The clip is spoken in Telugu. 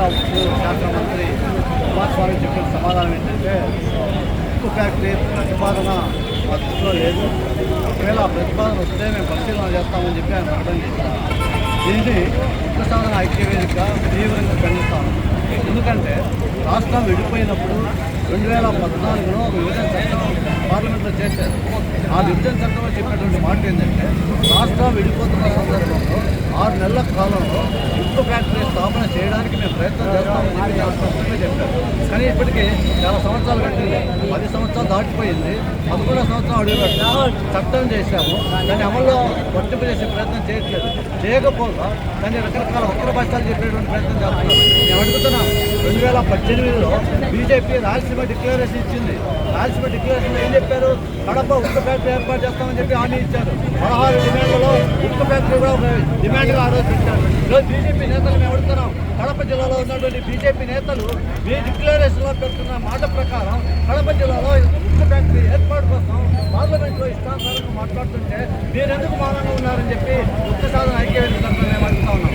కేంద్ర ఉక్కు శాఖ మంత్రి కుమారస్వామి చెప్పిన సమాధానం ఏంటంటే ఉక్కు ఫ్యాక్టరీ ప్రతిపాదన మా దృష్టిలో లేదు. ఒకవేళ ఆ ప్రతిపాదన వస్తే మేము పరిశీలన చేస్తామని చెప్పి ఆయన ప్రకటన చేశారు. దీన్ని ఉక్కు సాధన ఐక్యవేదికగా తీవ్రంగా ఖండిస్తాము. ఎందుకంటే రాష్ట్రం విడిపోయినప్పుడు 2014లో ఒక విభజన చట్టం పార్లమెంట్లో చేశారు. ఆ విభజన చట్టంలో చెప్పినటువంటి మాట ఏంటంటే రాష్ట్రం విడిపోతున్న సందర్భంలో 6 నెలల కాలంలో ఉక్కు ఫ్యాక్టరీ స్థాపన చేయడానికి మేము ప్రయత్నం చేస్తామని చెప్పి చాలా స్పష్టంగా చెప్పారు. కానీ ఇప్పటికీ చాలా సంవత్సరాలు కట్టింది. 10 సంవత్సరాలు దాటిపోయింది. 11వ సంవత్సరం అడుగుపెట్టాము, చట్టం చేశాము. దాన్ని అమల్లో వర్తింపు చేసే ప్రయత్నం చేయట్లేదు. చేయకపోగా దాన్ని రకరకాల ఒక్కర భాషలు చెప్పేటువంటి ప్రయత్నం చేస్తున్నారు. మేము అడుగుతున్నాం, 2018లో బీజేపీ రాయలసీమ డిక్లరేషన్ ఇచ్చింది. రాయలసీమ డిక్లరేషన్లో ఏం చెప్పారు? కడప ఉక్కు ఫ్యాక్టరీ ఏర్పాటు చేస్తామని చెప్పి హామీ ఇచ్చారు. 16 డిమాండ్లలో ఉక్కు ఫ్యాక్టరీ కూడా ఒక డిమాండ్గా ఆ రోజు పెట్టారు. ఈరోజు బీజేపీ నేతలు మేము అడుగుతున్నాం, కడప జిల్లాలో ఉన్నటువంటి బీజేపీ నేతలు మీ డిక్లరేషన్లో పెడుతున్న మాట ప్రకారం కడప జిల్లాలో ఉక్కు ఫ్యాక్టరీ ఏర్పాటు కోసం పార్లమెంట్లో ఇష్టానుసారంగా మాట్లాడుతుంటే మీరెందుకు మౌనంగా ఉన్నారని చెప్పి ఉక్కు సాధన ఐక్యవేదిక మేము అడుగుతా ఉన్నాం.